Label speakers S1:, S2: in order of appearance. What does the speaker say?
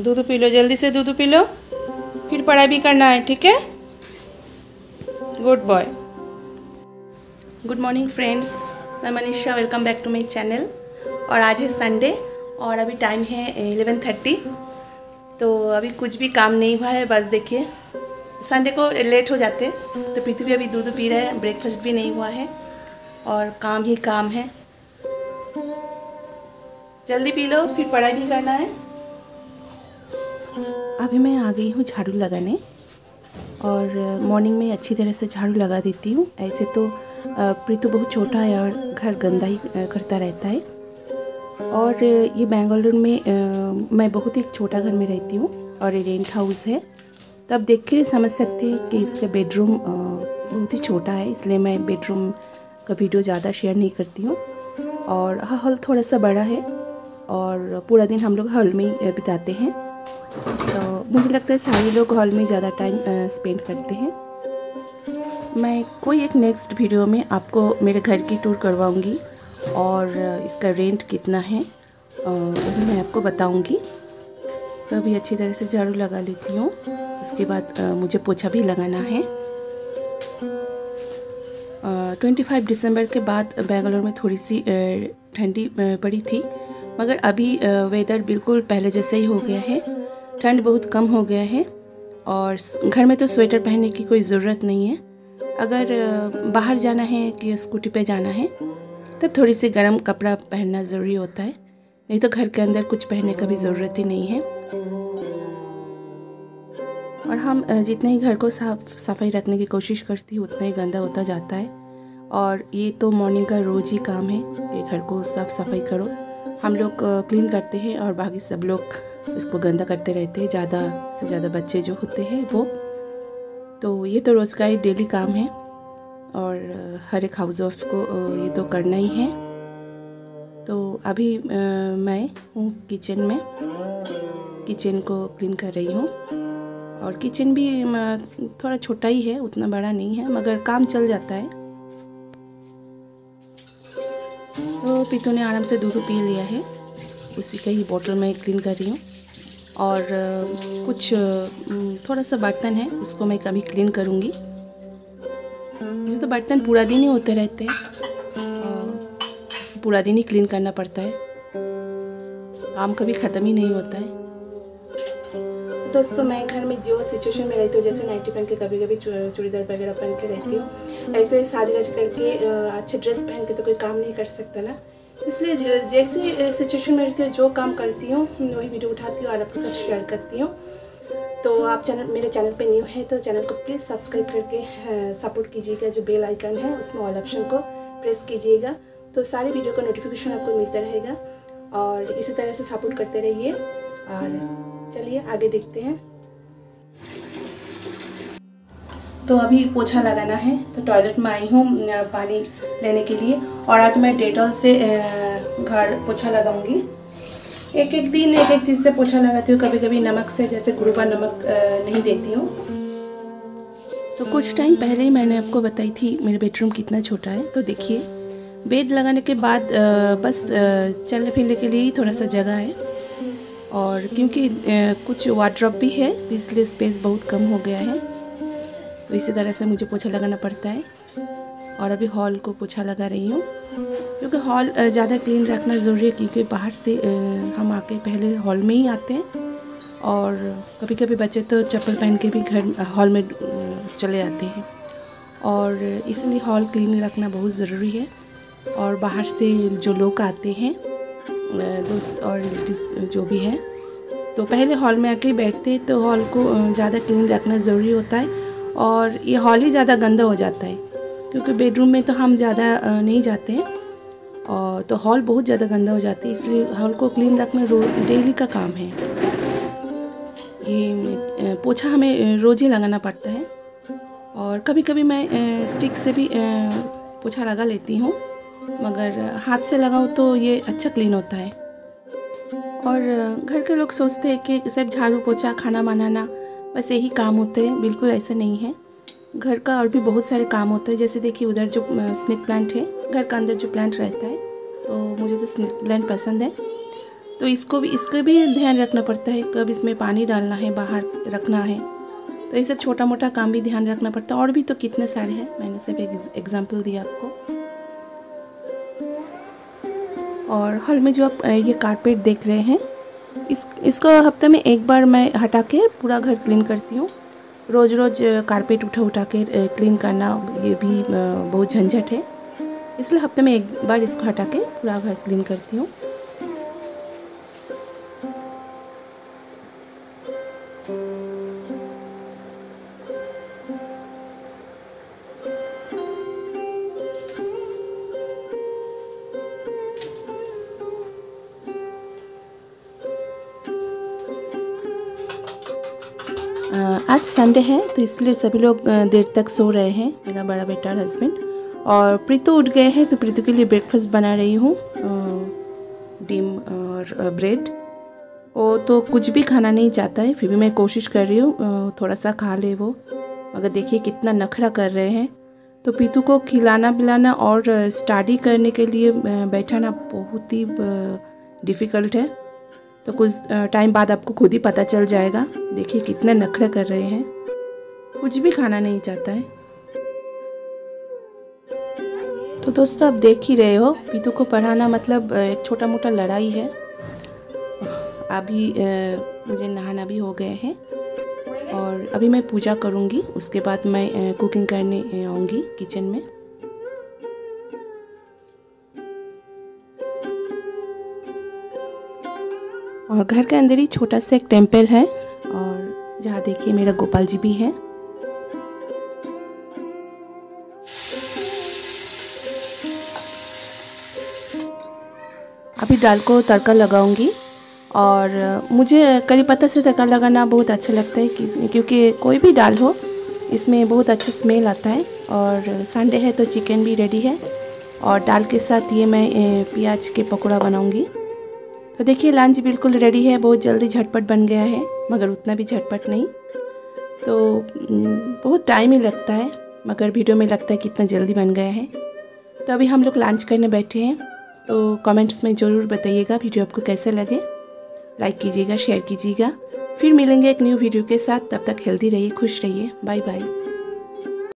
S1: दूध P low, जल्दी से दूध पी लो, फिर पढ़ाई भी करना है, ठीक है? Good bye. Good morning friends, मैं Manisha, welcome back to my channel. और आज है संडे और अभी टाइम है 11:30। तो अभी कुछ भी काम नहीं हुआ है, बस देखिए संडे को लेट हो जाते। तो पृथ्वी अभी दूध पी रहा है, ब्रेकफास्ट भी नहीं हुआ है और काम ही काम है। जल्दी पी लो, फिर पढ़ाई भी करना है। अभी मैं आ गई हूँ झाड़ू लगाने और मॉर्निंग में अच्छी तरह से झाड़ू लगा देती हूँ। ऐसे तो पृथु बहुत छोटा है और घर गंदा ही करता रहता है। और ये बेंगलुरु में मैं बहुत ही छोटा घर में रहती हूँ और ये रेंट हाउस है। तो आप देख के समझ सकते हैं कि इसका बेडरूम बहुत ही छोटा है, इसलिए मैं बेडरूम का वीडियो ज़्यादा शेयर नहीं करती हूँ। और हॉल थोड़ा सा बड़ा है और पूरा दिन हम लोग हॉल में ही बिताते हैं। तो मुझे लगता है सारे लोग हॉल में ज़्यादा टाइम स्पेंड करते हैं। मैं कोई एक नेक्स्ट वीडियो में आपको मेरे घर की टूर करवाऊंगी और इसका रेंट कितना है वो भी मैं आपको बताऊंगी। तो अभी अच्छी तरह से झाड़ू लगा लेती हूँ, उसके बाद मुझे पोछा भी लगाना है। 25 दिसंबर के बाद बेंगलुरु में थोड़ी सी ठंडी पड़ी थी, मगर अभी वेदर बिल्कुल पहले जैसे ही हो गया है। ठंड बहुत कम हो गया है और घर में तो स्वेटर पहनने की कोई ज़रूरत नहीं है। अगर बाहर जाना है कि स्कूटी पे जाना है तब थोड़ी सी गर्म कपड़ा पहनना ज़रूरी होता है, नहीं तो घर के अंदर कुछ पहनने का भी ज़रूरत ही नहीं है। और हम जितने ही घर को सफाई रखने की कोशिश करती हूँ उतना ही गंदा होता जाता है। और ये तो मॉर्निंग का रोज़ ही काम है कि घर को साफ़ सफाई करो। हम लोग क्लीन करते हैं और बाकी सब लोग इसको गंदा करते रहते हैं, ज़्यादा से ज़्यादा बच्चे जो होते हैं वो। तो ये तो रोज़ का ही डेली काम है और हर एक हाउस वाइफ को ये तो करना ही है। तो अभी मैं हूँ किचन में, किचन को क्लीन कर रही हूँ। और किचन भी थोड़ा छोटा ही है, उतना बड़ा नहीं है, मगर काम चल जाता है। तो पीतू ने आराम से दूध पी लिया है, उसी का ही बोतल में क्लीन कर रही हूँ। और कुछ थोड़ा सा बर्तन है, उसको मैं कभी क्लीन करूँगी। वैसे तो बर्तन पूरा दिन ही होते रहते हैं, पूरा दिन ही क्लीन करना पड़ता है, काम कभी ख़त्म ही नहीं होता है। दोस्तों, मैं घर में जो सिचुएशन में रहती हूँ, जैसे नाइटी पहन के, कभी कभी चूड़ीदार वगैरह पहन के रहती हूँ, ऐसे साज गज करके अच्छे ड्रेस पहन के तो कोई काम नहीं कर सकता ना। इसलिए जैसे सिचुएशन में रहती हूँ, जो काम करती हूँ वही वीडियो उठाती हूँ और आपके साथ शेयर करती हूँ। तो आप मेरे चैनल पे न्यू है तो चैनल को प्लीज़ सब्सक्राइब करके सपोर्ट कीजिएगा। जो बेल आइकन है उसमें ऑल ऑप्शन को प्रेस कीजिएगा, तो सारे वीडियो का नोटिफिकेशन आपको मिलता रहेगा। और इसी तरह से सपोर्ट करते रहिए। और चलिए आगे देखते हैं। तो अभी पोछा लगाना है, तो टॉयलेट में आई हूँ पानी लेने के लिए। और आज मैं डेटॉल से घर पोछा लगाऊंगी। एक एक दिन एक एक चीज़ से पोछा लगाती हूँ, कभी कभी नमक से, जैसे गुरुबा नमक नहीं देती हूँ। तो कुछ टाइम पहले ही मैंने आपको बताई थी मेरे बेडरूम कितना छोटा है। तो देखिए, बेड लगाने के बाद बस चलने फिरने के लिए ही थोड़ा सा जगह है। और क्योंकि कुछ वार्डरोब भी है, इसलिए स्पेस बहुत कम हो गया है। तो इसी तरह से मुझे पोछा लगाना पड़ता है। और अभी हॉल को पोछा लगा रही हूँ, क्योंकि हॉल ज़्यादा क्लीन रखना ज़रूरी है, क्योंकि बाहर से हम आके पहले हॉल में ही आते हैं। और कभी कभी बच्चे तो चप्पल पहन के भी घर हॉल में चले जाते हैं, और इसलिए हॉल क्लीन रखना बहुत ज़रूरी है। और बाहर से जो लोग आते हैं, दोस्त और रिलेटिव्स जो भी हैं, तो पहले हॉल में आके बैठते हैं। तो हॉल को ज़्यादा क्लीन रखना ज़रूरी होता है। और ये हॉल ही ज़्यादा गंदा हो जाता है, क्योंकि बेडरूम में तो हम ज़्यादा नहीं जाते हैं, और तो हॉल बहुत ज़्यादा गंदा हो जाता है। इसलिए हॉल को क्लीन रखना डेली का काम है। ये पोछा हमें रोज़ ही लगाना पड़ता है। और कभी कभी मैं स्टिक से भी पोछा लगा लेती हूँ, मगर हाथ से लगाओ तो ये अच्छा क्लीन होता है। और घर के लोग सोचते हैं कि सिर्फ झाड़ू पोछा खाना बनाना बस यही काम होते हैं। बिल्कुल ऐसा नहीं है, घर का और भी बहुत सारे काम होते हैं। जैसे देखिए उधर जो स्नेक प्लांट है, घर का अंदर जो प्लांट रहता है, तो मुझे तो स्नेक प्लांट पसंद है। तो इसका भी ध्यान रखना पड़ता है, कब इसमें पानी डालना है, बाहर रखना है। तो ये सब छोटा मोटा काम भी ध्यान रखना पड़ता है। और भी तो कितने सारे हैं, मैंने सिर्फ एक एग्जाम्पल दिया आपको। और हॉल में जो आप ये कारपेट देख रहे हैं, इसको हफ्ते में एक बार मैं हटा के पूरा घर क्लीन करती हूँ। रोज़ रोज़ कारपेट उठा के क्लीन करना ये भी बहुत झंझट है, इसलिए हफ्ते में एक बार इसको हटा के पूरा घर क्लीन करती हूँ। आज संडे है तो इसलिए सभी लोग देर तक सो रहे हैं, मेरा बड़ा बेटा और हस्बैंड। और प्रीतु उठ गए हैं तो प्रीतु के लिए ब्रेकफास्ट बना रही हूँ, डिम और ब्रेड। वो तो कुछ भी खाना नहीं चाहता है, फिर भी मैं कोशिश कर रही हूँ थोड़ा सा खा ले वो। मगर देखिए कितना नखरा कर रहे हैं। तो प्रीतु को खिलाना पिलाना और स्टडी करने के लिए बैठाना बहुत ही डिफ़िकल्ट है। तो कुछ टाइम बाद आपको खुद ही पता चल जाएगा। देखिए कितने नखरे कर रहे हैं, कुछ भी खाना नहीं चाहता है। तो दोस्तों आप देख ही रहे हो, पीतू को पढ़ाना मतलब एक छोटा मोटा लड़ाई है। अभी मुझे नहाना भी हो गए हैं और अभी मैं पूजा करूँगी, उसके बाद मैं कुकिंग करने आऊँगी किचन में। और घर के अंदर ही छोटा सा एक टेम्पल है, और जहाँ देखिए मेरा गोपाल जी भी है। अभी दाल को तड़का लगाऊंगी। और मुझे करी पत्ता से तड़का लगाना बहुत अच्छा लगता है, क्योंकि कोई भी दाल हो इसमें बहुत अच्छा स्मेल आता है। और संडे है तो चिकन भी रेडी है, और दाल के साथ ये मैं प्याज के पकौड़ा बनाऊंगी। तो देखिए लंच बिल्कुल रेडी है, बहुत जल्दी झटपट बन गया है, मगर उतना भी झटपट नहीं। तो बहुत टाइम ही लगता है, मगर वीडियो में लगता है कितना जल्दी बन गया है। तो अभी हम लोग लंच करने बैठे हैं। तो कमेंट्स में ज़रूर बताइएगा वीडियो आपको कैसे लगे, लाइक कीजिएगा, शेयर कीजिएगा। फिर मिलेंगे एक न्यू वीडियो के साथ, तब तक हेल्दी रहिए, खुश रहिए, बाय बाय।